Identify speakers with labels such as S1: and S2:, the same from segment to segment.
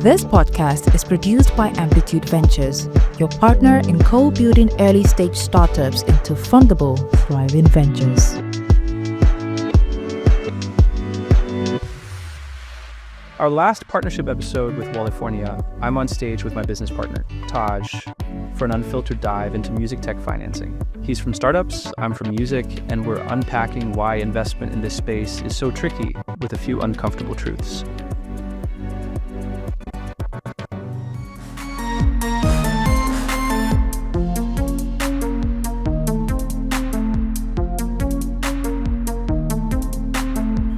S1: This podcast is produced by Amplitude Ventures, your partner in co-building early-stage startups into fundable, thriving ventures.
S2: Our last partnership episode with Wallifornia, I'm on stage with my business partner, Taj, for an unfiltered dive into music tech financing. He's from startups, I'm from music, and we're unpacking why investment in this space is so tricky with a few uncomfortable truths.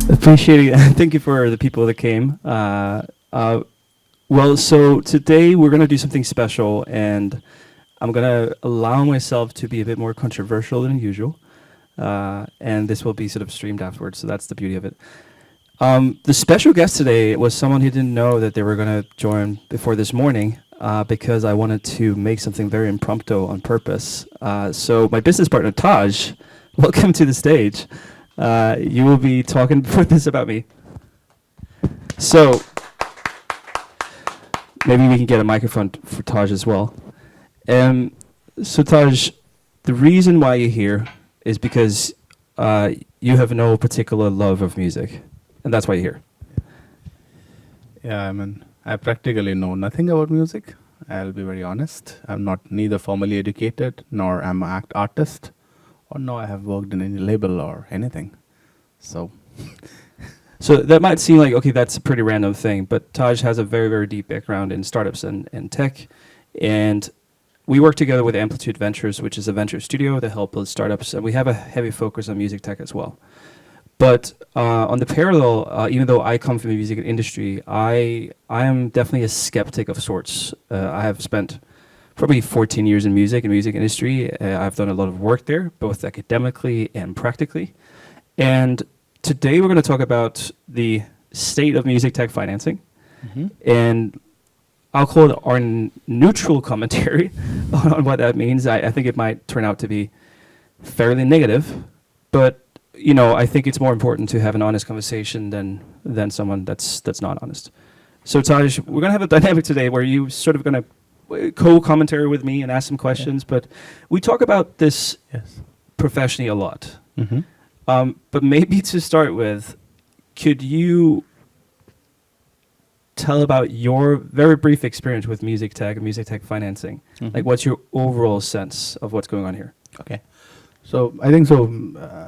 S2: Appreciate it. Thank you for the people that came. So today we're going to do something special, and I'm going to allow myself to be a bit more controversial than usual. And this will be sort of streamed afterwards, so that's the beauty of it. The special guest today was someone who didn't know that they were going to join before this morning, because I wanted to make something very impromptu on purpose. So my business partner, Taj, welcome to the stage. You will be talking for this about me. So maybe we can get a microphone for Taj as well. So Taj, the reason why you're here is because you have no particular love of music, and that's why you're here.
S3: Yeah, I practically know nothing about music. I'll be very honest. I'm not neither formally educated, nor am I an artist, or no, I have worked in any label or anything. So
S2: that might seem like, okay, that's a pretty random thing, but Taj has a very, very deep background in startups and tech. And we work together with Amplitude Ventures, which is a venture studio that help build startups. And we have a heavy focus on music tech as well. But on the parallel, even though I come from the music industry, I am definitely a skeptic of sorts. I have spent probably 14 years in music industry. I've done a lot of work there, both academically and practically. And today we're going to talk about the state of music tech financing. Mm-hmm. And I'll call it our neutral commentary on what that means. I think it might turn out to be fairly negative, but I think it's more important to have an honest conversation than someone that's not honest. So Taj, we're going to have a dynamic today where you sort of going to co-commentary with me and ask some questions, but we talk about this professionally a lot.
S3: Mm-hmm.
S2: But maybe to start with, could you tell about your very brief experience with music tech and music tech financing? Mm-hmm. Like, what's your overall sense of what's going on here?
S3: Okay. So I think so,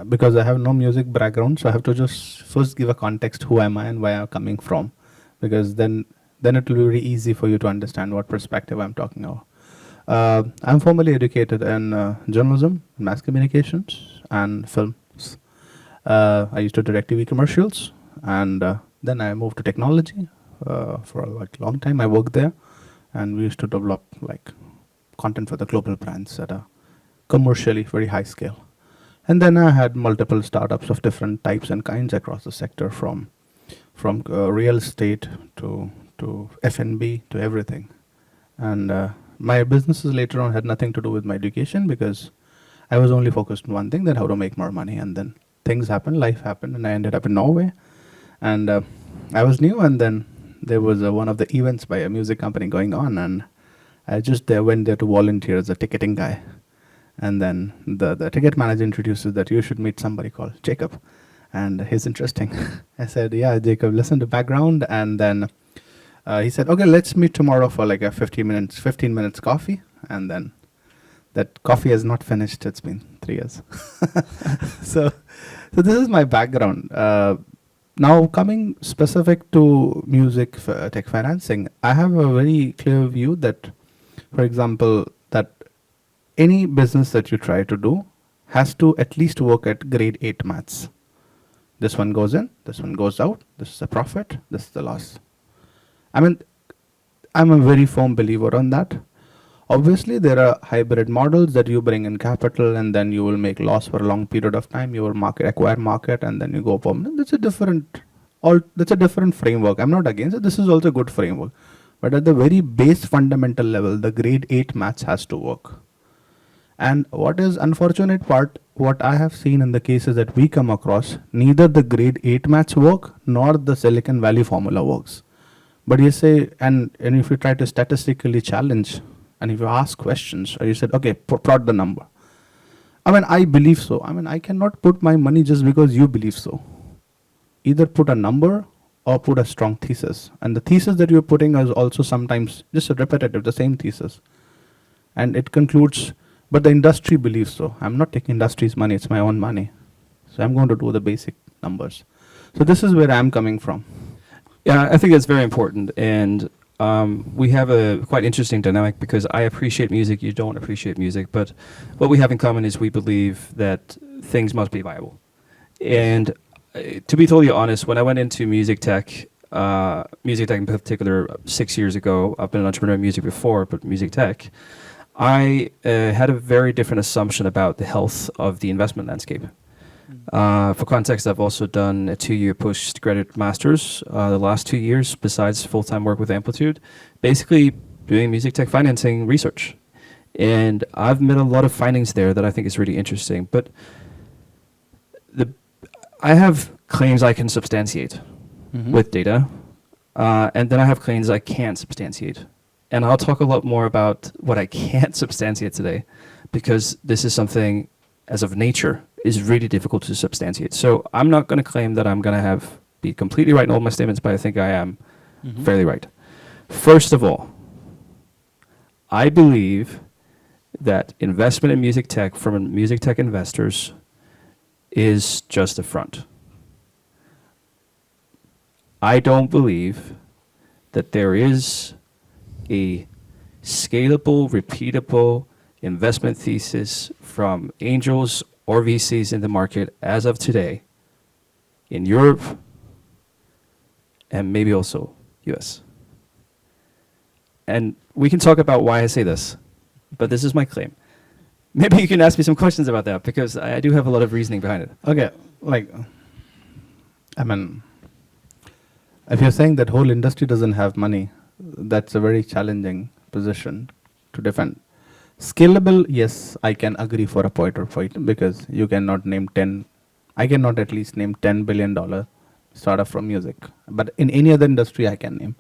S3: because I have no music background, so I have to just first give a context, who am I and where I'm coming from, because then it will be very easy for you to understand what perspective I'm talking about. I'm formally educated in journalism, mass communications, and films. I used to direct TV commercials, and then I moved to technology for a long time. I worked there, and we used to develop content for the global brands at a commercially very high scale. And then I had multiple startups of different types and kinds across the sector, from real estate to F&B to everything. And my businesses later on had nothing to do with my education, because I was only focused on one thing, that how to make more money. And then things happened, life happened, and I ended up in Norway. And I was new, and then there was one of the events by a music company going on, and I just went there to volunteer as a ticketing guy. And then the ticket manager introduces that you should meet somebody called Jakob, and he's interesting. I said, yeah, Jakob, listen to background. And then he said, okay, let's meet tomorrow for a 15 minutes coffee. And then that coffee has not finished. It's been 3 years. So this is my background. Now coming specific to music tech financing, I have a very clear view that, for example, that any business that you try to do has to at least work at grade 8 maths. This one goes in, this one goes out, this is a profit, this is the loss. I'm a very firm believer on that. Obviously, there are hybrid models that you bring in capital, and then you will make loss for a long period of time. You will acquire market, and then you go permanent. That's a different framework. I'm not against it. This is also a good framework. But at the very base fundamental level, the grade 8 maths has to work. And what is unfortunate part, what I have seen in the cases that we come across, neither the grade 8 maths work nor the Silicon Valley formula works. But you say, and if you try to statistically challenge, and if you ask questions, or you said, okay, plot the number. I mean, I believe so. I mean, I cannot put my money just because you believe so. Either put a number or put a strong thesis. And the thesis that you're putting is also sometimes just a repetitive, the same thesis. And it concludes, but the industry believes so. I'm not taking industry's money, it's my own money. So I'm going to do the basic numbers. So this is where I'm coming from.
S2: Yeah, I think that's very important. And we have a quite interesting dynamic because I appreciate music, you don't appreciate music. But what we have in common is we believe that things must be viable. And to be totally honest, when I went into music tech in particular 6 years ago, I've been an entrepreneur in music before, but music tech, I had a very different assumption about the health of the investment landscape. For context, I've also done a 2-year postgraduate master's the last 2 years, besides full-time work with Amplitude, basically doing music tech financing research. And I've made a lot of findings there that I think is really interesting. But I have claims I can substantiate with data, and then I have claims I can't substantiate. And I'll talk a lot more about what I can't substantiate today, because this is something, as of nature, is really difficult to substantiate. So I'm not going to claim that I'm going to be completely right in all my statements, but I think I am fairly right. First of all, I believe that investment in music tech from music tech investors is just a front. I don't believe that there is a scalable, repeatable investment thesis from angels or VCs in the market as of today in Europe and maybe also US. And we can talk about why I say this, but this is my claim. Maybe you can ask me some questions about that, because I do have a lot of reasoning behind it.
S3: Okay, I mean, if you're saying that whole industry doesn't have money, that's a very challenging position to defend. Scalable, yes, I can agree for a point, because you cannot name 10, I cannot at least name $10 billion startup from music, but in any other industry I can name.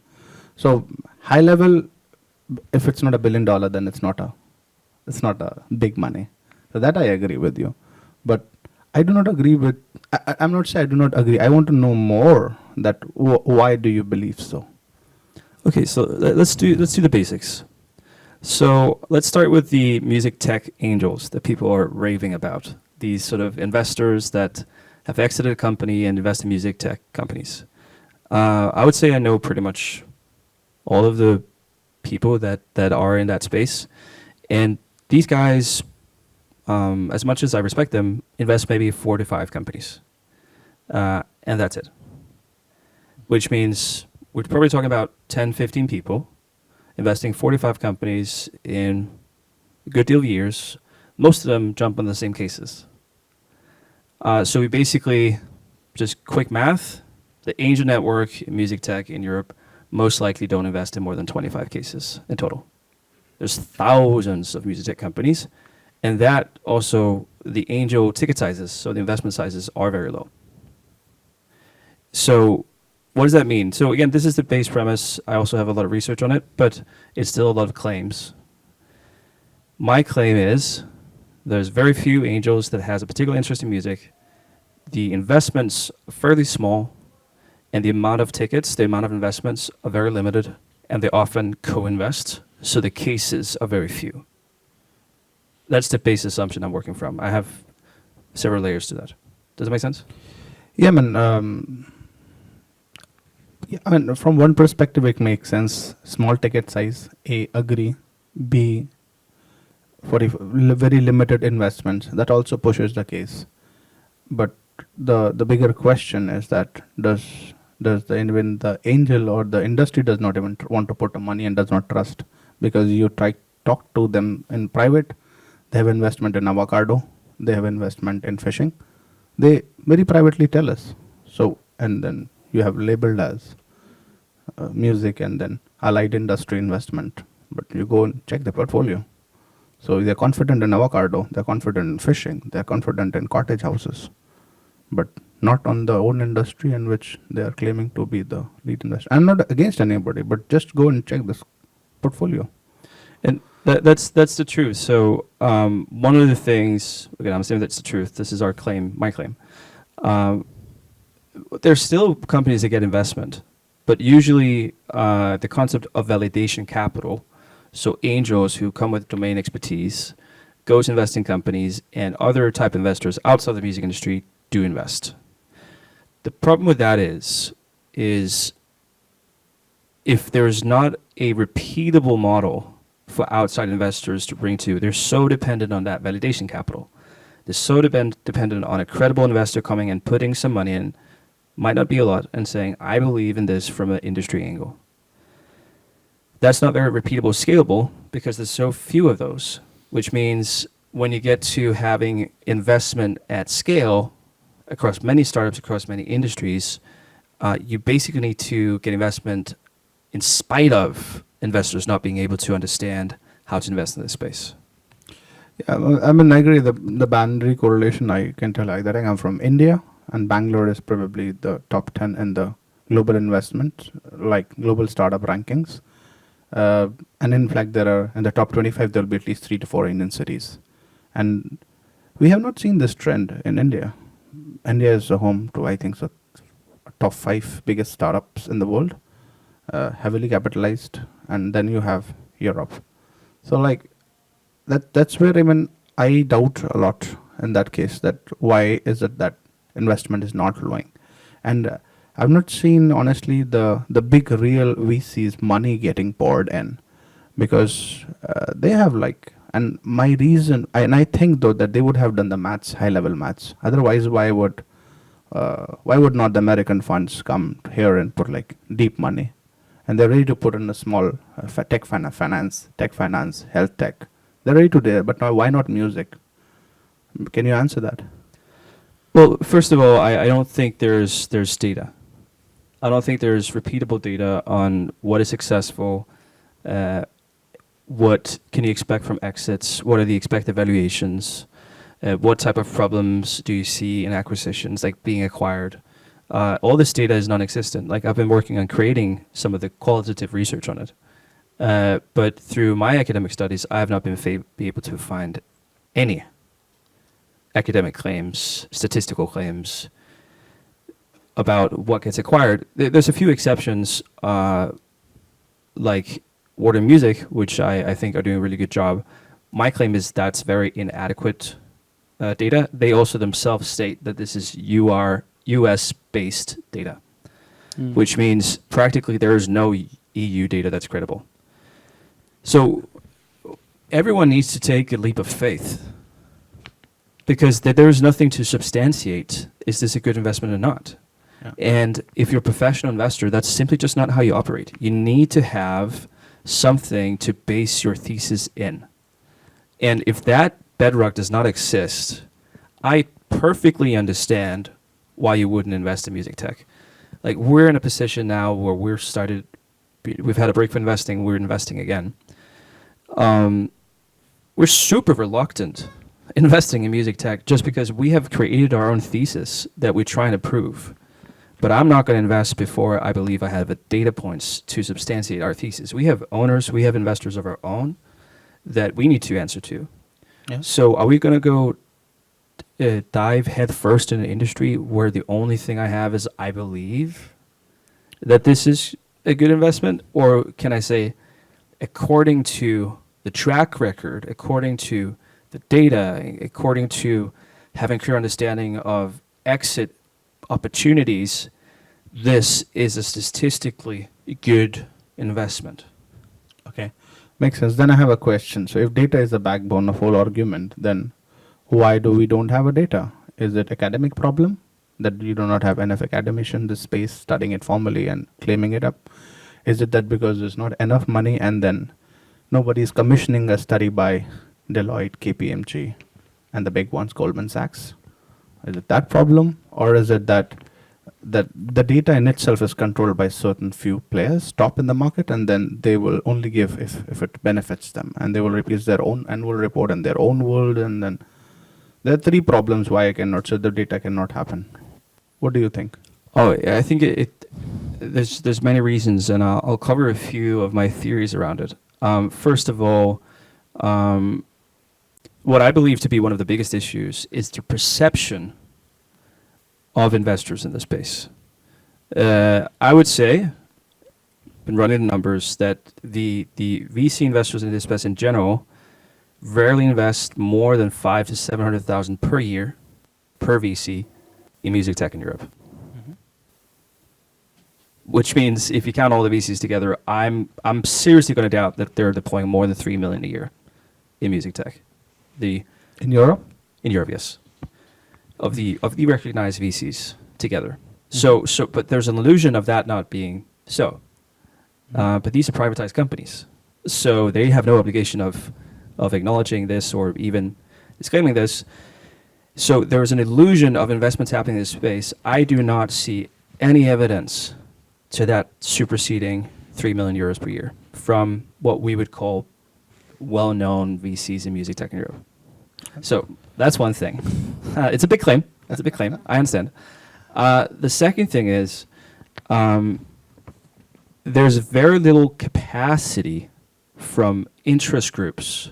S3: So high level, if it's not $1 billion, then it's not a big money. So that I agree with you, but I do not agree with, I'm not saying I do not agree. I want to know more that why do you believe so?
S2: Okay, so let's do the basics. So let's start with the music tech angels that people are raving about. These sort of investors that have exited a company and invest in music tech companies. I would say I know pretty much all of the people that are in that space. And these guys, as much as I respect them, invest maybe 4 to 5 companies. And that's it. Which means we're probably talking about 10, 15 people investing 45 companies in a good deal of years. Most of them jump on the same cases. So we basically, just quick math, the angel network in music tech in Europe most likely don't invest in more than 25 cases in total. There's thousands of music tech companies, and that also, the angel ticket sizes, so the investment sizes are very low. So what does that mean? So again, this is the base premise. I also have a lot of research on it, but it's still a lot of claims. My claim is there's very few angels that has a particular interest in music. The investments are fairly small, and the amount of tickets, the amount of investments are very limited, and they often co-invest, so the cases are very few. That's the base assumption I'm working from. I have several layers to that. Does that make sense?
S3: Yeah, I mean, from one perspective, it makes sense. Small ticket size, A, agree. B, for very limited investments, that also pushes the case. But the bigger question is that when the angel or the industry does not even want to put the money and does not trust, because you talk to them in private, they have investment in avocado, they have investment in fishing. They very privately tell us. So, and then you have labeled as music and then allied industry investment, but you go and check the portfolio. So they're confident in avocado, they're confident in fishing, they're confident in cottage houses, but not on the own industry in which they are claiming to be the lead investor. I'm not against anybody, but just go and check this portfolio.
S2: And that's the truth. So one of the things, again, I'm saying that's the truth. This is our claim, my claim. There's still companies that get investment, but usually the concept of validation capital, so angels who come with domain expertise, go to invest in companies, and other type investors outside the music industry do invest. The problem with that is if there's not a repeatable model for outside investors to bring to, they're so dependent on that validation capital. They're so dependent on a credible investor coming and putting some money in, might not be a lot, and saying, I believe in this from an industry angle. That's not very repeatable, scalable, because there's so few of those, which means when you get to having investment at scale across many startups, across many industries, you basically need to get investment in spite of investors not being able to understand how to invest in this space.
S3: Yeah, I mean, I agree. The boundary correlation, I can tell like that. I'm from India, and Bangalore is probably the top 10 in the global investment, like global startup rankings. And in fact, there are in the top 25, there will be at least 3 to 4 Indian cities. And we have not seen this trend in India. India is a home to, I think, so top 5 biggest startups in the world, heavily capitalized, and then you have Europe. So like that's where even I doubt a lot in that case, that why is it that investment is not flowing. And I've not seen honestly the big real VCs money getting poured in, because they have like, and my reason, and I think though that they would have done the maths, high level maths. Otherwise, why would not the American funds come here and put like deep money, and they're ready to put in a small tech finance, health tech. They're ready to do it, but now why not music? Can you answer that?
S2: Well, first of all, I don't think there's data. I don't think there's repeatable data on what is successful, what can you expect from exits, what are the expected valuations, what type of problems do you see in acquisitions, like being acquired. All this data is non-existent. Like I've been working on creating some of the qualitative research on it. But through my academic studies, I have not been able to find any academic claims, statistical claims about what gets acquired. There's a few exceptions, like Warner Music, which I think are doing a really good job. My claim is that's very inadequate data. They also themselves state that this is US-based data, which means practically there is no EU data that's credible. So everyone needs to take a leap of faith, because there is nothing to substantiate, is this a good investment or not? Yeah. And if you're a professional investor, that's simply just not how you operate. You need to have something to base your thesis in. And if that bedrock does not exist, I perfectly understand why you wouldn't invest in music tech. Like we're in a position now where we've had a break for investing, we're investing again. We're super reluctant investing in music tech just because we have created our own thesis that we're trying to prove. But I'm not going to invest before I believe I have data points to substantiate our thesis. We have owners, we have investors of our own that we need to answer to. Yeah. So are we going to go dive head first in an industry where the only thing I have is I believe that this is a good investment? Or can I say, according to the track record, according to the data, according to having clear understanding of exit opportunities, this is a statistically good investment?
S3: Okay, makes sense. Then I have a question. So if data is the backbone of whole argument, then why we don't have a data? Is it academic problem that you do not have enough academicians in this space studying it formally and claiming it up? Is it that because there's not enough money and then nobody is commissioning a study by Deloitte, KPMG, and the big ones, Goldman Sachs? Is it that problem, or is it that the data in itself is controlled by certain few players, top in the market, and then they will only give if it benefits them, and they will release their own annual report in their own world, and then there are 3 problems why I cannot say the data cannot happen. What do you think?
S2: Oh, yeah, I think there's many reasons, and I'll cover a few of my theories around it. First of all, what I believe to be one of the biggest issues is the perception of investors in the space. I would say, been running the numbers, that the VC investors in this space in general rarely invest more than 500 to 700,000 per year per VC in music tech in Europe. Which means if you count all the VCs together, I'm seriously going to doubt that they're deploying more than 3 million a year in music tech.
S3: In Europe?
S2: In Europe, yes. Of the recognized VCs together. But there's an illusion of that not being so. But these are privatized companies, so they have no obligation of acknowledging this or even disclaiming this. So there's an illusion of investments happening in this space. I do not see any evidence to that superseding 3 million euros per year from what we would call well-known VCs in music tech in Europe. So that's one thing. It's a big claim. That's a big claim. I understand. The second thing is there's very little capacity from interest groups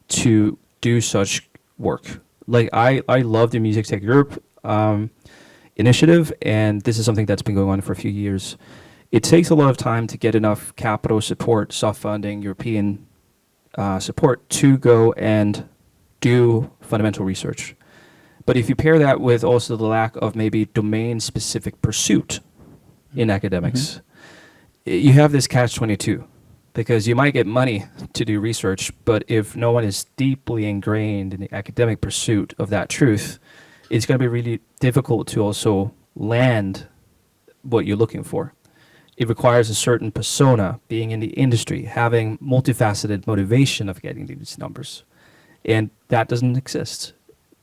S2: to do such work. Like I love the Music Tech Europe initiative, and this is something that's been going on for a few years. It takes a lot of time to get enough capital support, soft funding, European support to go and do fundamental research. But if you pair that with also the lack of maybe domain-specific pursuit in academics, you have this catch-22, because you might get money to do research, but if no one is deeply ingrained in the academic pursuit of that truth, it's going to be really difficult to also land what you're looking for. It requires a certain persona, being in the industry, having multifaceted motivation of getting these numbers. And that doesn't exist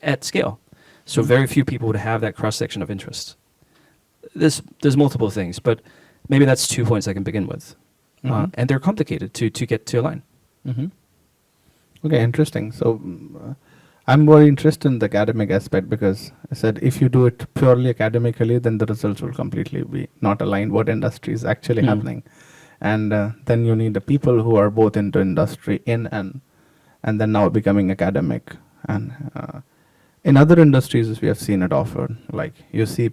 S2: at scale. So very few people would have that cross-section of interest. There's multiple things, but maybe that's 2 points I can begin with. And they're complicated to get to align.
S3: Okay, interesting. So I'm more interested in the academic aspect, because I said if you do it purely academically, then the results will completely be not aligned what industry is actually happening. And then you need the people who are both into industry and then now becoming academic. And in other industries, we have seen it often. Like you see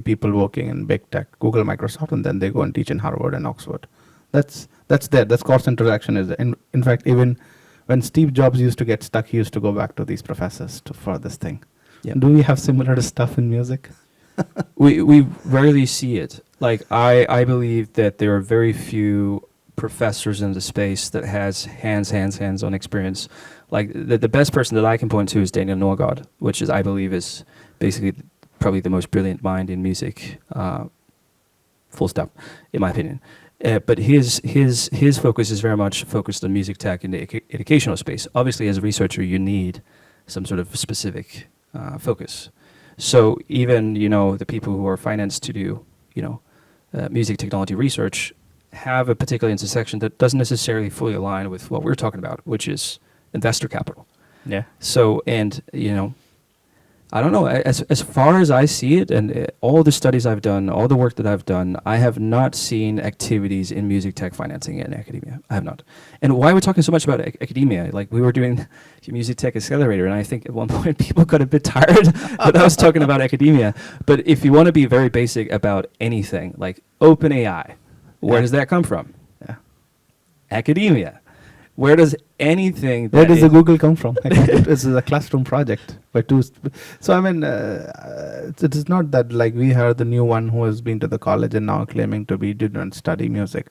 S3: people working in big tech, Google, Microsoft, and then they go and teach in Harvard and Oxford. That's there. That's course interaction is there. In fact, even when Steve Jobs used to get stuck, he used to go back to these professors for this thing. Yep. Do we have similar stuff in music?
S2: We rarely see it. Like I believe that there are very few professors in the space that has hands-on experience. Like the best person that I can point to is Daniel Norgard, which is I believe is basically probably the most brilliant mind in music, full stop, in my opinion. But his focus is very much focused on music tech in the educational space. Obviously, as a researcher, you need some sort of specific focus. So even the people who are financed to do music technology research have a particular intersection that doesn't necessarily fully align with what we're talking about, which is investor capital.
S3: Yeah.
S2: So I don't know. As far as I see it, and all the studies I've done, all the work that I've done, I have not seen activities in music tech financing in academia. I have not. And why we're talking so much about academia? Like we were doing music tech accelerator, and I think at one point people got a bit tired that I was talking about academia. But if you want to be very basic about anything, like OpenAI, where does that come from?
S3: Yeah.
S2: Academia. Where does anything...
S3: Where does the Google come from? This is a classroom project by two. So I mean, it is not that like we are the new one who has been to the college and now claiming to be didn't study music,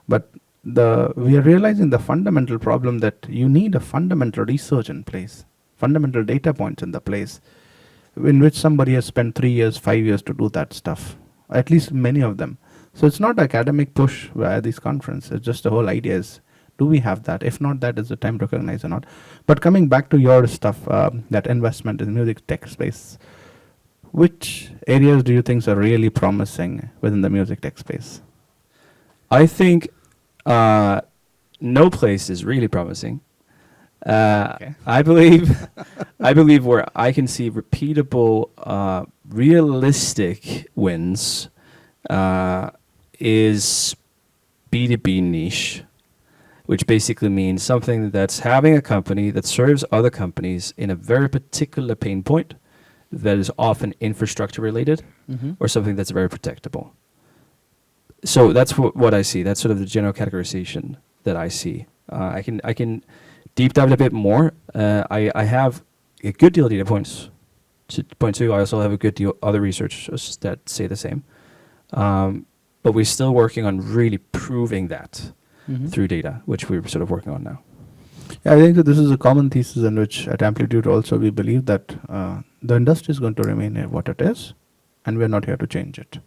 S3: but we are realizing the fundamental problem that you need a fundamental research in place, fundamental data points in the place, in which somebody has spent 3 years, 5 years to do that stuff. At least many of them. So it's not academic push via these conferences. It's just the whole idea is, do we have that? If not, that is the time recognized or not. But coming back to your stuff, that investment in music tech space, which areas do you think are really promising within the music tech space?
S2: I think no place is really promising.
S3: Okay.
S2: I believe, I believe where I can see repeatable, realistic wins is B2B niche, which basically means something that's having a company that serves other companies in a very particular pain point that is often infrastructure related
S3: Mm-hmm.
S2: or something that's very protectable. So that's what I see. That's sort of the general categorization that I see. I can deep dive a bit more. I have a good deal of data points to point to. I also have a good deal other research that say the same. But we're still working on really proving that
S3: Mm-hmm.
S2: through data, which we're sort of working on now.
S3: Yeah, I think that this is a common thesis in which at Amplitude also we believe that the industry is going to remain what it is, and we're not here to change it.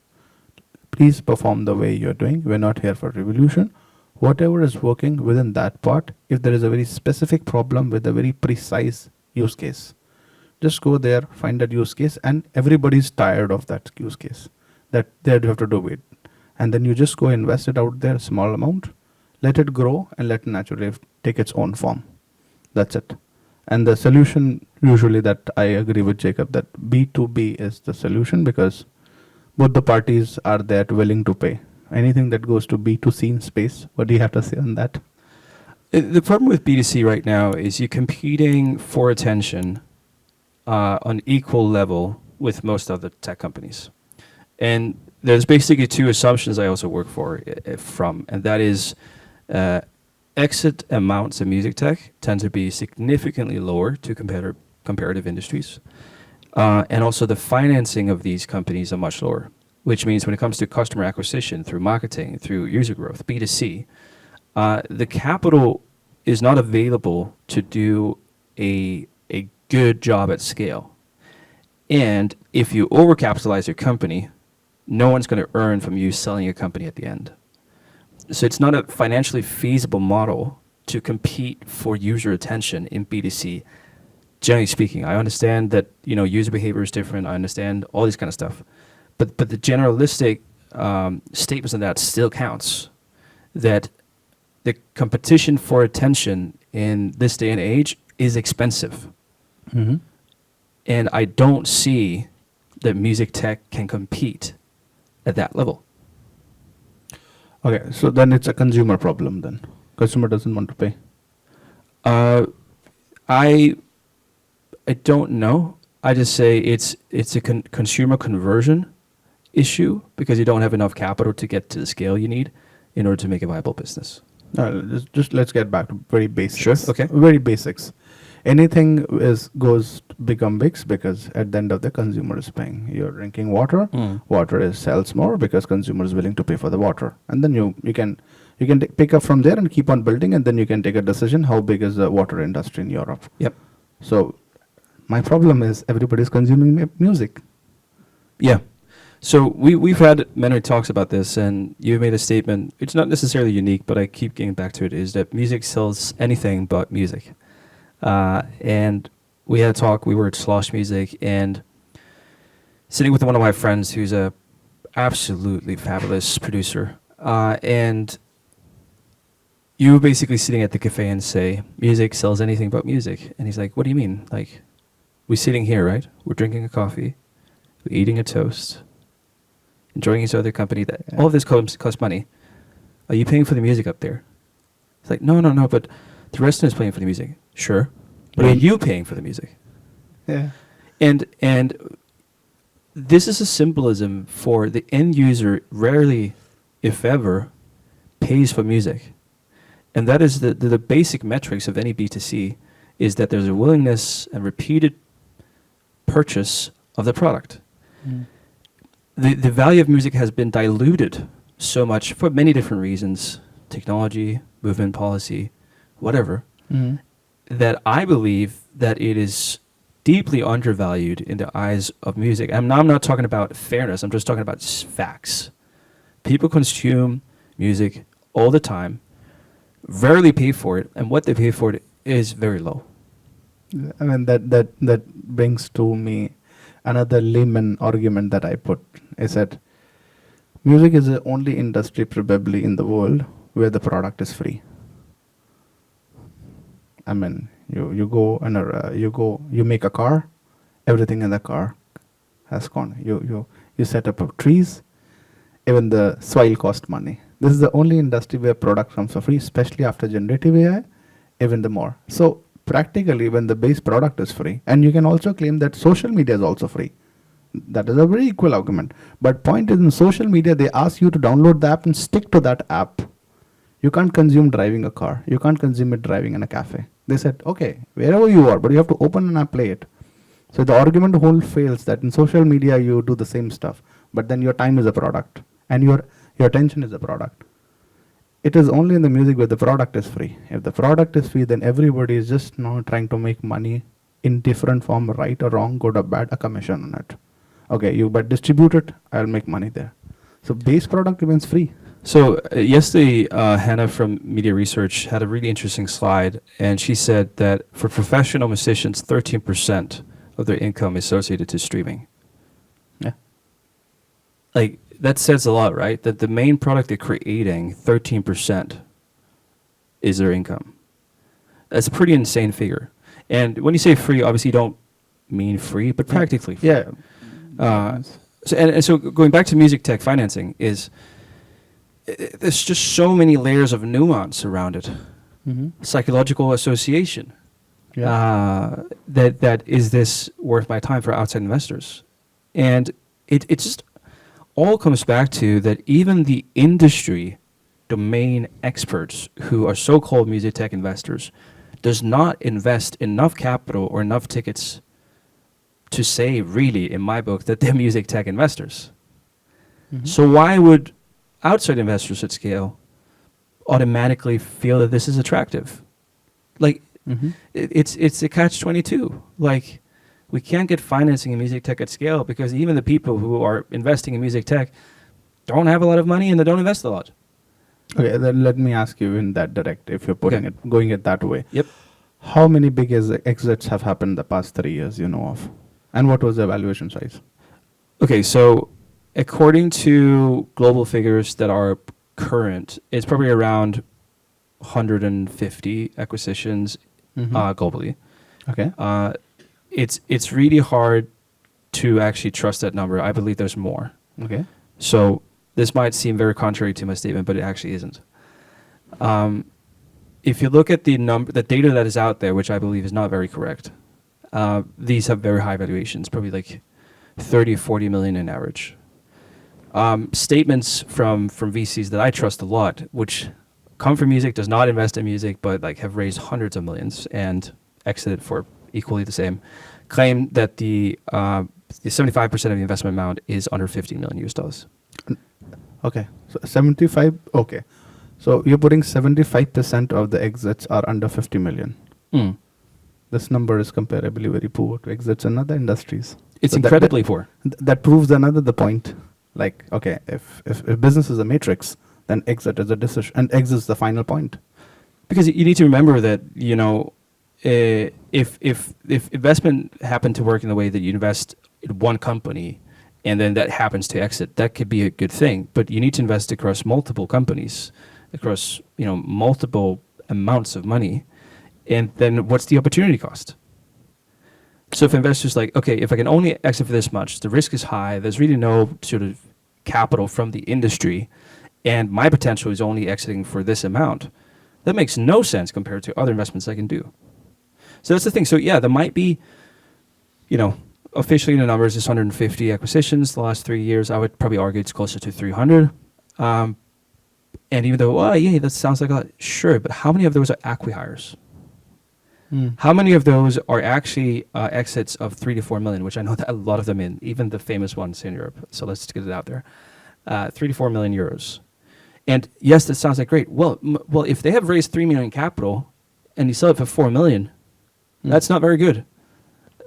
S3: Please perform the way you're doing. We're not here for revolution. Whatever is working within that part, if there is a very specific problem with a very precise use case, just go there, find that use case, and everybody's tired of that use case. That they have to do it. And then you just go invest it out there, small amount, let it grow and let it naturally take its own form. That's it. And the solution, usually that I agree with Jacob, that B2B is the solution because both the parties are there willing to pay. Anything that goes to B2C in space, what do you have to say on that?
S2: The problem with B2C right now is you're competing for attention on equal level with most other tech companies. And there's basically two assumptions I also work from, and that is exit amounts of music tech tend to be significantly lower to comparative industries. And also the financing of these companies are much lower, which means when it comes to customer acquisition through marketing, through user growth, B2C, the capital is not available to do a good job at scale. And if you overcapitalize your company, no one's going to earn from you selling your company at the end. So it's not a financially feasible model to compete for user attention in B2C. Generally speaking, I understand that user behavior is different. I understand all this kind of stuff, but the generalistic statements of that still counts. That the competition for attention in this day and age is expensive,
S3: Mm-hmm.
S2: and I don't see that music tech can compete at that level.
S3: Okay, so then it's a consumer problem then. Customer doesn't want to pay.
S2: I don't know. I just say it's a consumer conversion issue because you don't have enough capital to get to the scale you need in order to make a viable business.
S3: Just let's get back to very basics.
S2: Sure, okay.
S3: Very basics. Anything goes to become big because at the end of the consumer is paying. You're drinking water. Water sells more because consumer is willing to pay for the water, and then you can pick up from there and keep on building, and then you can take a decision how big is the water industry in Europe.
S2: Yep.
S3: So my problem is everybody's consuming music.
S2: Yeah. So we've had many talks about this, and you made a statement. It's not necessarily unique, but I keep getting back to it. Is that music sells anything but music? And we had a talk. We were at Slosh Music, and sitting with one of my friends who's a absolutely fabulous producer, and you were basically sitting at the cafe and say, music sells anything but music. And he's like, what do you mean? Like, we're sitting here, right? We're drinking a coffee, we're eating a toast, enjoying each other company. That all of this costs money. Are you paying for the music up there? It's like, no, but the restaurant is paying for the music. Sure. But are you paying for the music?
S3: Yeah.
S2: And this is a symbolism for the end user rarely, if ever, pays for music. And that is the basic metrics of any B2C is that there's a willingness and repeated purchase of the product.
S3: Mm.
S2: The value of music has been diluted so much for many different reasons, technology, movement policy, whatever,
S3: Mm.
S2: that I believe that it is deeply undervalued in the eyes of music. I'm not talking about fairness, I'm just talking about facts. People consume music all the time, rarely pay for it, and what they pay for it is very low.
S3: I mean that brings to me another layman argument that I put is that music is the only industry probably in the world where the product is free. I mean, You go and you make a car, everything in the car has gone. You set up trees, even the soil cost money. This is the only industry where product comes for free, especially after generative AI, even the more. So practically, when the base product is free, and you can also claim that social media is also free. That is a very equal argument. But point is, in social media, they ask you to download the app and stick to that app. You can't consume driving a car. You can't consume it driving in a cafe. They said, okay, wherever you are, but you have to open an app, play it. So the argument whole fails that in social media you do the same stuff, but then your time is a product and your attention is a product. It is only in the music where the product is free. If the product is free, then everybody is just now trying to make money in different form, right or wrong, good or bad, a commission on it. Okay, you but distribute it, I'll make money there. So base product remains free.
S2: So yesterday, Hannah from Media Research had a really interesting slide, and she said that for professional musicians, 13% of their income is associated to streaming.
S3: Yeah.
S2: Like, that says a lot, right? That the main product they're creating, 13% is their income. That's a pretty insane figure. And when you say free, obviously you don't mean free, but practically free.
S3: Yeah.
S2: So going back to music tech financing is, there's just so many layers of nuance around it.
S3: Mm-hmm.
S2: Psychological association.
S3: Yeah.
S2: That is this worth my time for outside investors? And it just all comes back to that even the industry domain experts who are so-called music tech investors does not invest enough capital or enough tickets to say, really, in my book, that they're music tech investors.
S3: Mm-hmm.
S2: So why would outside investors at scale automatically feel that this is attractive? Like,
S3: Mm-hmm.
S2: it's a catch-22. Like, we can't get financing in music tech at scale because even the people who are investing in music tech don't have a lot of money and they don't invest a lot.
S3: Okay, then let me ask you in that direct, if you're putting
S2: Okay.
S3: it, going it that way.
S2: Yep.
S3: How many big exits have happened the past 3 years you know of? And what was the valuation size?
S2: Okay, so according to global figures that are current, it's probably around 150 acquisitions
S3: Mm-hmm.
S2: globally.
S3: Okay.
S2: It's really hard to actually trust that number. I believe there's more.
S3: Okay.
S2: So this might seem very contrary to my statement, but it actually isn't. If you look at the data that is out there, which I believe is not very correct, these have very high valuations, probably like 30, 40 million in average. Statements from VCs that I trust a lot, which come from music, does not invest in music, but like have raised hundreds of millions and exited for equally the same, claim that the 75% of the investment amount is under $15 million US.
S3: Okay. So 75. Okay. So you're putting 75% of the exits are under 50 million.
S2: Mm.
S3: This number is comparably very poor to exits in other industries.
S2: It's
S3: So
S2: incredibly poor.
S3: That proves the point. Like, okay, if business is a matrix, then exit is a decision, and exit is the final point.
S2: Because you need to remember that, you know, if investment happened to work in the way that you invest in one company and then that happens to exit, that could be a good thing. But you need to invest across multiple companies, across, you know, multiple amounts of money. And then what's the opportunity cost? So if investors like, okay, if I can only exit for this much, the risk is high, there's really no sort of capital from the industry, and my potential is only exiting for this amount, that makes no sense compared to other investments I can do. So that's the thing. So yeah, there might be, you know, officially the numbers is 150 acquisitions the last 3 years. I would probably argue it's closer to 300. And even though, oh yeah, that sounds like a lot, sure, but how many of those are acqui-hires? How many of those are actually exits of 3 to 4 million, which I know that a lot of them even the famous ones in Europe. So let's get it out there. 3 to 4 million euros. And yes, that sounds like great. Well, if they have raised 3 million capital and you sell it for 4 million, that's not very good.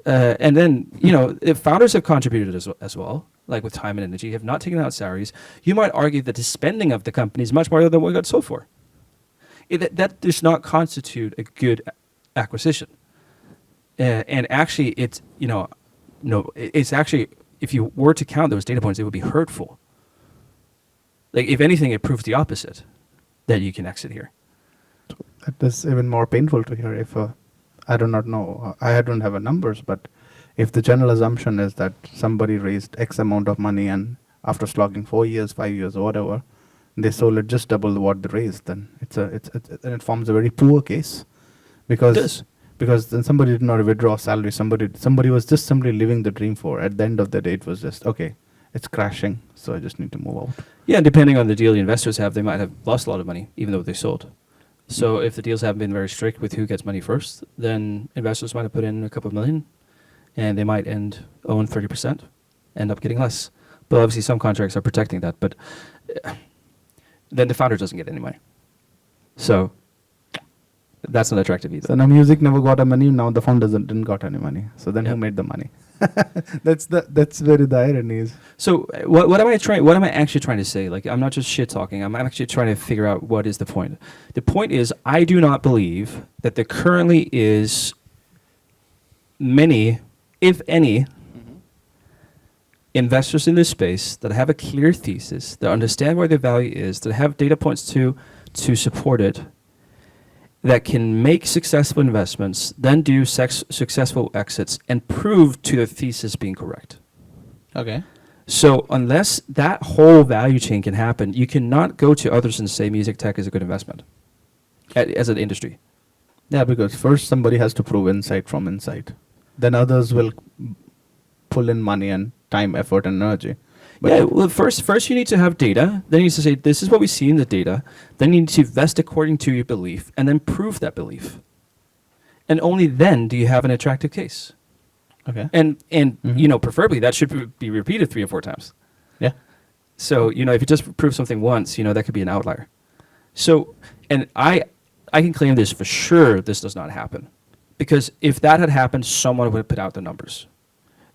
S2: And then, you know, if founders have contributed as well, like with time and energy, have not taken out salaries, you might argue that the spending of the company is much more than what got sold for. That does not constitute a good acquisition. And actually, it's, you know, no, it's actually, if you were to count those data points, it would be hurtful. Like, if anything, it proves the opposite, that you can exit here.
S3: That is even more painful to hear if I do not know. I don't have a numbers, but if the general assumption is that somebody raised X amount of money and after slogging 4 years, 5 years, or whatever, they sold it just double what they raised, then it forms a very poor case, because
S2: It does.
S3: because then somebody did not withdraw salary. Somebody was just simply living the dream for. At the end of the day, it was just okay. It's crashing, so I just need to move out.
S2: Yeah, and depending on the deal the investors have, they might have lost a lot of money, even though they sold. So if the deals haven't been very strict with who gets money first, then investors might have put in a couple of million, and they might own 30%, end up getting less. But obviously some contracts are protecting that, but then the founder doesn't get any money. So that's not attractive either.
S3: So now music never got a money. Now the founder didn't got any money. So then who
S2: Yep.
S3: made the money? That's very the irony is.
S2: So what am I trying? What am I actually trying to say? Like, I'm not just shit talking. I'm actually trying to figure out what is the point. The point is, I do not believe that there currently is many, if any, investors in this space that have a clear thesis, that understand where their value is, that have data points to support it, that can make successful investments, then do successful exits, and prove to their thesis being correct.
S3: Okay.
S2: So unless that whole value chain can happen, you cannot go to others and say music tech is a good investment as an industry.
S3: Yeah, because first somebody has to prove insight from insight. Then others will pull in money and time, effort, and energy. But
S2: Yeah, well, first you need to have data. Then you need to say, this is what we see in the data. Then you need to invest according to your belief, and then prove that belief. And only then do you have an attractive case.
S3: okay.
S2: And
S3: Mhm.
S2: preferably that should be repeated 3 or 4 times.
S3: Yeah.
S2: So, if you just prove something once, that could be an outlier. So, and I can claim this for sure, this does not happen. Because if that had happened, someone would have put out the numbers.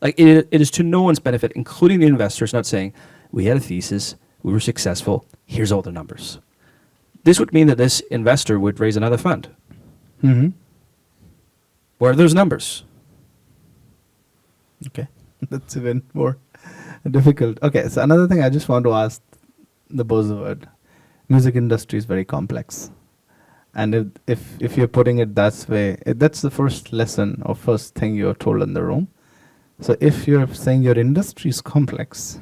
S2: Like, it is to no one's benefit, including the investors, not saying, we had a thesis, we were successful, here's all the numbers. This would mean that this investor would raise another fund.
S3: Mm-hmm.
S2: Where are those numbers?
S3: Okay. That's even more difficult. Okay, so another thing I just want to ask the buzzword. Music industry is very complex. And if you're putting it that way, that's the first lesson or first thing you're told in the room. So if you're saying your industry is complex,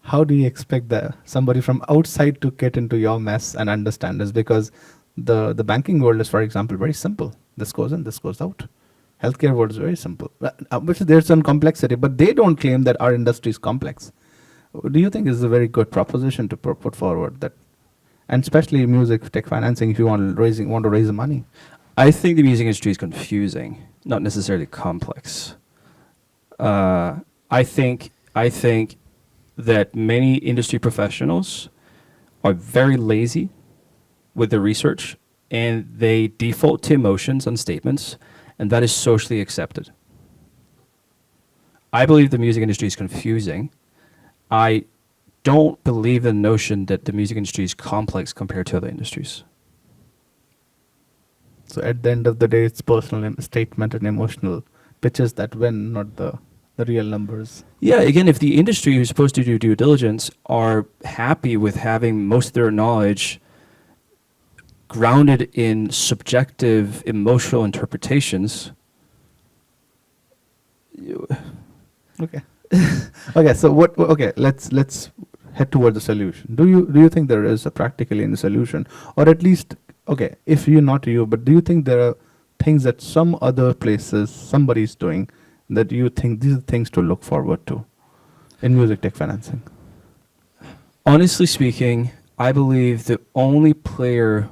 S3: how do you expect somebody from outside to get into your mess and understand this? Because the banking world is, for example, very simple. This goes in, this goes out. Healthcare world is very simple. Which there's some complexity, but they don't claim that our industry is complex. Do you think this is a very good proposition to put forward that, and especially music tech financing, if you want to raise money?
S2: I think the music industry is confusing, not necessarily complex. I think that many industry professionals are very lazy with their research, and they default to emotions and statements, and that is socially accepted. I believe the music industry is confusing. I don't believe the notion that the music industry is complex compared to other industries.
S3: So at the end of the day, it's personal statement and emotional pitches that win, not the real numbers.
S2: Yeah, again, if the industry who's supposed to do due diligence are happy with having most of their knowledge grounded in subjective emotional interpretations,
S3: Okay. Okay. So what? Okay. Let's head towards the solution. Do you think there is a practically in the solution, or at least okay? If you're not you, but do you think there are things that some other places somebody's doing that you think these are things to look forward to in music tech financing?
S2: honestly speaking, I believe the only player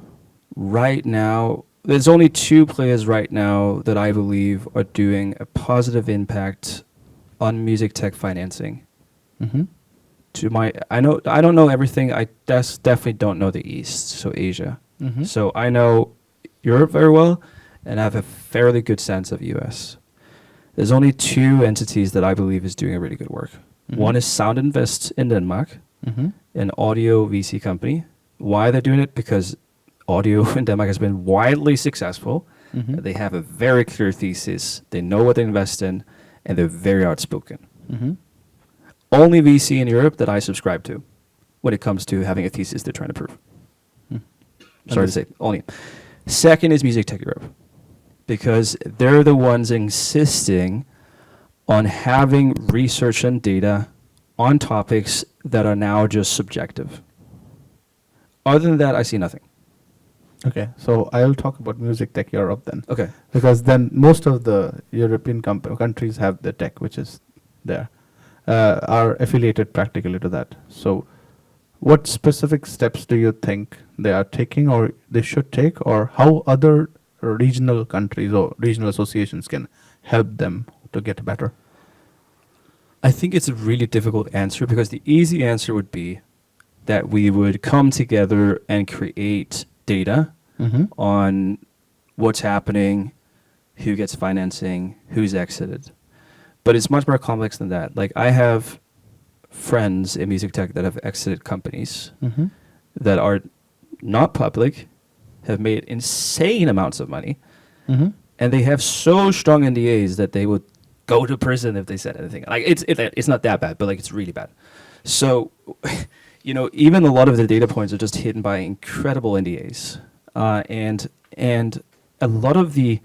S2: right now, there's only 2 players right now that I believe are doing a positive impact on music tech financing.
S3: Mm-hmm.
S2: I don't know everything. I definitely don't know the East, so Asia.
S3: Mm-hmm.
S2: So I know Europe very well, and I have a fairly good sense of US. There's only 2 entities that I believe is doing a really good work.
S3: Mhm.
S2: One is Sound Invest in Denmark,
S3: Mm-hmm.
S2: an audio VC company. Why they're doing it? Because audio in Denmark has been widely successful.
S3: Mm-hmm.
S2: They have a very clear thesis. They know what they invest in, and they're very outspoken.
S3: Mm-hmm.
S2: Only VC in Europe that I subscribe to when it comes to having a thesis they're trying to prove.
S3: Mm.
S2: Sorry to say, only. Second is Music Tech Europe. because they're the ones insisting on having research and data on topics that are now just subjective. Other than that, I see nothing.
S3: Okay, so I'll talk about Music Tech Europe then.
S2: Okay.
S3: Because then most of the European countries have the tech which is there, are affiliated practically to that. So what specific steps do you think they are taking or they should take, or how other regional countries or regional associations can help them to get better?
S2: I think it's a really difficult answer, because the easy answer would be that we would come together and create data on what's happening, who gets financing, who's exited. But it's much more complex than that. Like, I have friends in music tech that have exited companies that are not public, have made insane amounts of money, and they have so strong NDAs that they would go to prison if they said anything. Like, it's not that bad, but like, it's really bad. So, you know, even a lot of the data points are just hidden by incredible NDAs. And a lot of the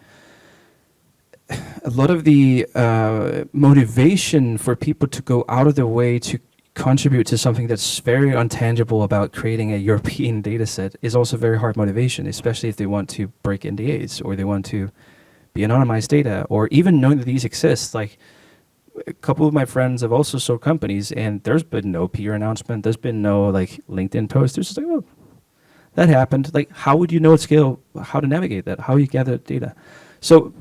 S2: motivation for people to go out of their way to contribute to something that's very untangible about creating a European data set is also very hard motivation, especially if they want to break NDAs or they want to be anonymized data, or even knowing that these exist. Like, a couple of my friends have also sold companies, and there's been no PR announcement, there's been no like LinkedIn post. There's just like, oh, that happened. Like, how would you know at scale how to navigate that? How you gather data? So,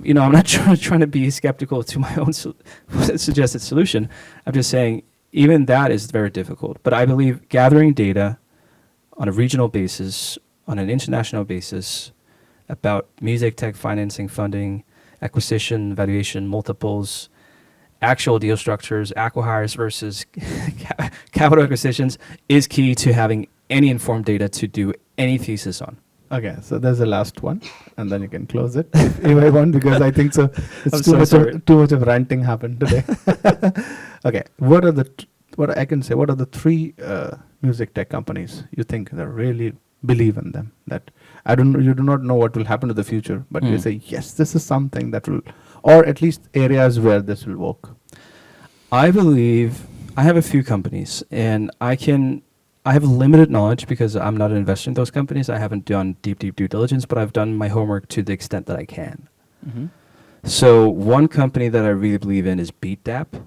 S2: you know, I'm not trying to be skeptical to my own suggested solution. I'm just saying even that is very difficult. But I believe gathering data on a regional basis, on an international basis, about music tech financing, funding, acquisition, valuation, multiples, actual deal structures, acqui-hires versus capital acquisitions is key to having any informed data to do any thesis on.
S3: Okay, so there's the last one, and then you can close it if I want, because I think so. It's too much of ranting happened today. Okay, what are the three music tech companies you think that really believe in them? That you do not know what will happen to the future, but you say, yes, this is something that will, or at least areas where this will work.
S2: I believe I have a few companies, and I have limited knowledge because I'm not an investor in those companies. I haven't done deep due diligence, but I've done my homework to the extent that I can. So one company that I really believe in is BeatDap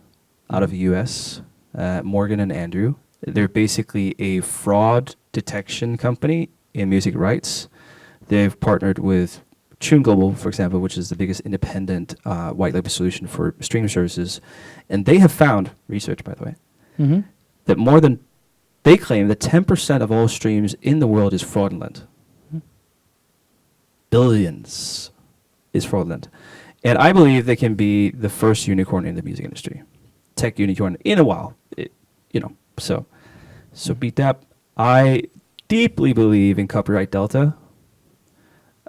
S2: out of the US, Morgan and Andrew. They're basically a fraud detection company in music rights. They've partnered with Tune Global, for example, which is the biggest independent white label solution for streaming services. And they have found, research by the way, that they claim that 10% of all streams in the world is fraudulent. Billions is fraudulent. And I believe they can be the first unicorn in the music industry. Tech unicorn in a while. So beat that. I deeply believe in Copyright Delta.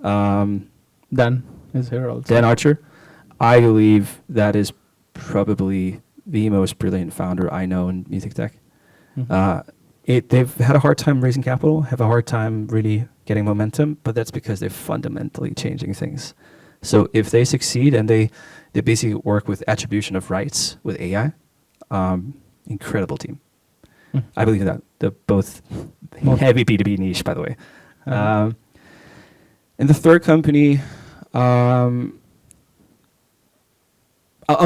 S3: Dan is here also.
S2: Dan Archer. I believe that is probably the most brilliant founder I know in music tech. They've had a hard time raising capital, have a hard time really getting momentum, but that's because they're fundamentally changing things. So if they succeed and they basically work with attribution of rights with AI, incredible team. I believe that. They're both heavy B2B niche, by the way. And the third company, I'll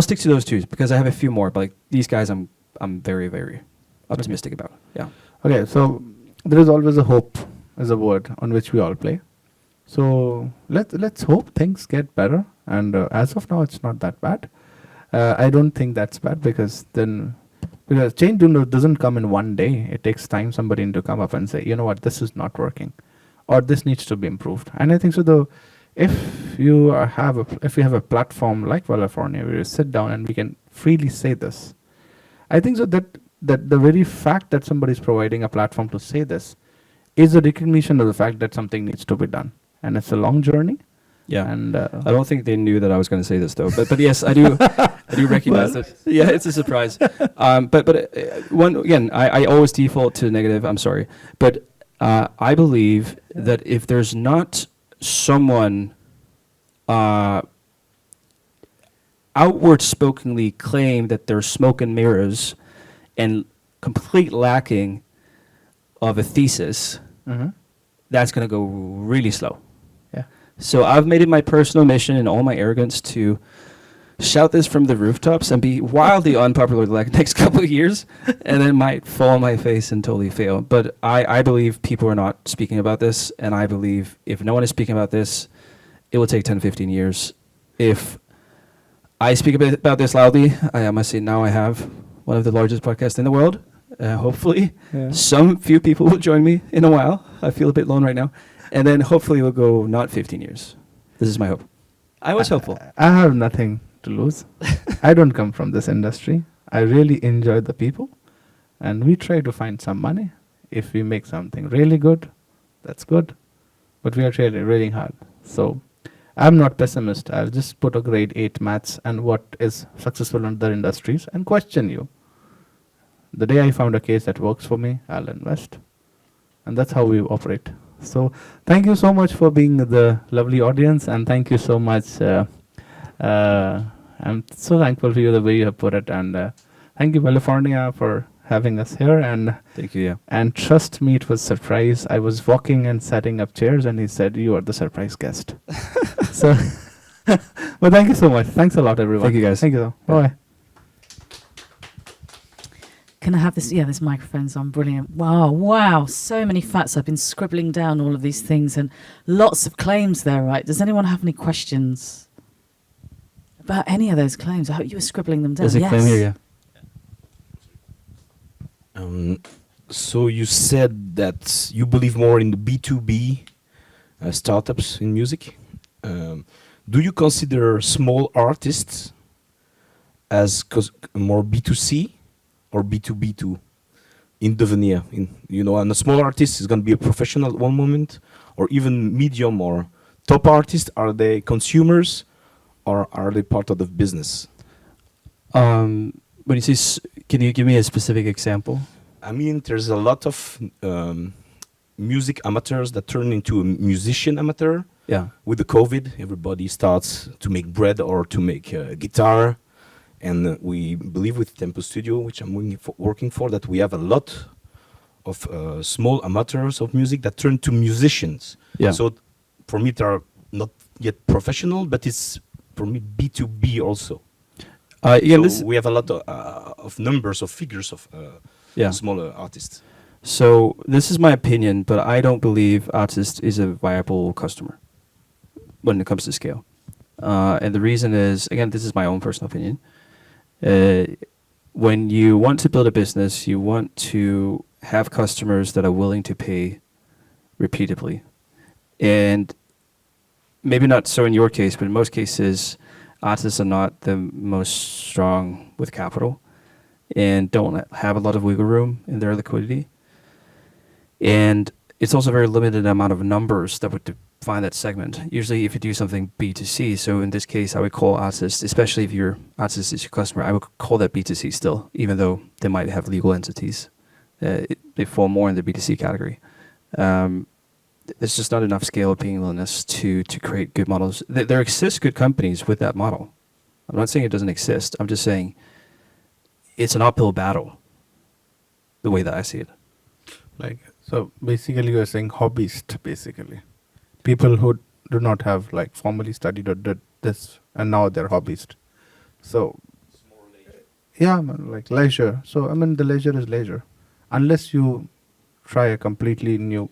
S2: stick to those two because I have a few more, but like these guys I'm very, very optimistic about. Yeah.
S3: Okay, so there is always a hope as a word on which we all play. So let's hope things get better. And as of now, it's not that bad. I don't think that's bad because change doesn't come in one day. It takes time somebody to come up and say, you know what, this is not working, or this needs to be improved. And I think so. If you have a platform like Wallifornia where you sit down and we can freely say this, I think so that the very fact that somebody is providing a platform to say this is a recognition of the fact that something needs to be done, and it's a long journey.
S2: Yeah,
S3: and
S2: I don't think they knew that I was going to say this though. But yes, I do. I do recognize it. Yeah, it's a surprise. I always default to negative. I'm sorry, but I believe that if there's not someone uh, outward spokenly claim that they're smoke and mirrors and complete lacking of a thesis,
S3: Mm-hmm.
S2: that's going to go really slow.
S3: Yeah.
S2: So I've made it my personal mission in all my arrogance to shout this from the rooftops and be wildly unpopular the next couple of years, and then might fall on my face and totally fail. But I believe people are not speaking about this, and I believe if no one is speaking about this, it will take 10, 15 years. If I speak a bit about this loudly, I must say now I have one of the largest podcasts in the world. Hopefully,
S3: Yeah.
S2: some few people will join me in a while. I feel a bit alone right now. And then hopefully we'll go not 15 years. This is my hope. I was hopeful.
S3: I have nothing to lose. I don't come from this industry. I really enjoy the people, and we try to find some money. If we make something really good, that's good. But we are really, really hard. So I'm not pessimist. I'll just put a grade 8 maths and what is successful in other industries and question you. The day I found a case that works for me, I'll invest. And that's how we operate. So thank you so much for being the lovely audience, and thank you so much. I'm so thankful for you the way you have put it, and thank you Wallifornia for having us here. And
S2: Thank you, yeah.
S3: and trust me, it was surprise. I was walking and setting up chairs, and he said, "You are the surprise guest." So, well, thank you so much. Thanks a lot, everyone.
S2: Thank you, guys.
S3: Thank you. Bye.
S1: Can I have this? Yeah, this microphone's on. Brilliant. Wow, wow. So many facts. I've been scribbling down all of these things and lots of claims there, right? Does anyone have any questions about any of those claims? I hope you were scribbling them down.
S2: There's a
S1: Yes.
S2: claim here, yeah.
S4: So you said that you believe more in the B2B startups in music. Do you consider small artists as more B2C or B2B2 in devenir? And a small artist is going to be a professional at one moment, or even medium or top artists. Are they consumers or are they part of the business?
S2: When you say, can you give me a specific example?
S4: I mean, there's a lot of music amateurs that turn into a musician amateur.
S2: Yeah.
S4: With the COVID, everybody starts to make bread or to make guitar. And we believe with Tempo Studio, which I'm working for, that we have a lot of small amateurs of music that turn to musicians.
S2: Yeah.
S4: So for me, they are not yet professional, but it's for me B2B also. So we have a lot of numbers of figures of smaller artists.
S2: So this is my opinion, but I don't believe artist is a viable customer when it comes to scale. And the reason is, again, this is my own personal opinion. When you want to build a business, you want to have customers that are willing to pay repeatedly. And maybe not so in your case, but in most cases, artists are not the most strong with capital and don't have a lot of wiggle room in their liquidity. And it's also a very limited amount of numbers that would define that segment. Usually if you do something B2C, so in this case I would call artists, especially if your artist is your customer, I would call that B2C still, even though they might have legal entities. They fall more in the B2C category. There's just not enough scalableness to create good models. There exist good companies with that model. I'm not saying it doesn't exist. I'm just saying it's an uphill battle, the way that I see it.
S3: So basically you are saying hobbyist, basically. People who do not have formally studied or did this and now they're hobbyist. So yeah, leisure. So the leisure is leisure. Unless you try a completely new.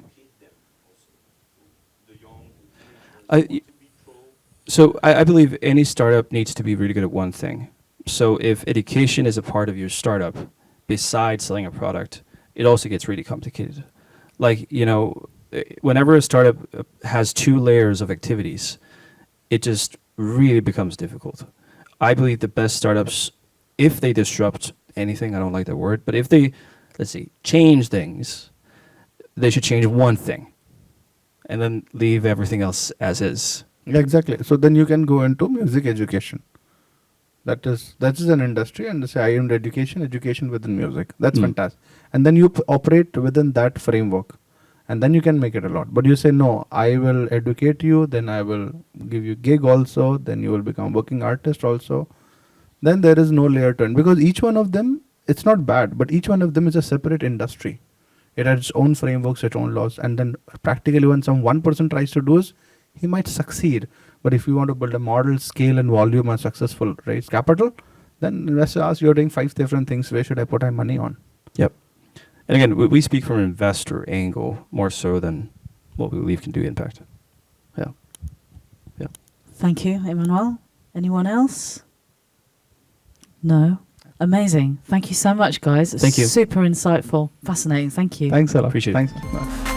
S2: I believe any startup needs to be really good at one thing. So if education is a part of your startup, besides selling a product, it also gets really complicated. Whenever a startup has 2 layers of activities, it just really becomes difficult. I believe the best startups, if they disrupt anything, I don't like that word, but if they, change things, they should change one thing and then leave everything else as is.
S3: Yeah, exactly. So then you can go into music education. That is an industry, and say I owned education within music. That's fantastic. And then you operate within that framework. and then you can make it a lot. But you say, no, I will educate you, then I will give you gig also, then you will become working artist also. Then there is no layer to it, because each one of them, it's not bad, but each one of them is a separate industry. It has its own frameworks, its own laws, and then practically when some one person tries to do it, he might succeed. But if you want to build a model, scale and volume and successful, raise capital, then let's ask, you're doing 5 different things, where should I put my money on?
S2: Yep. And again, we speak from an investor angle more so than what we believe can do impact. Yeah. Yeah.
S1: Thank you, Emmanuel. Anyone else? No. Amazing. Thank you so much, guys. It's
S2: Thank you.
S1: super insightful, fascinating. Thank you.
S3: Thanks a lot.
S2: Appreciate it.
S3: Thanks.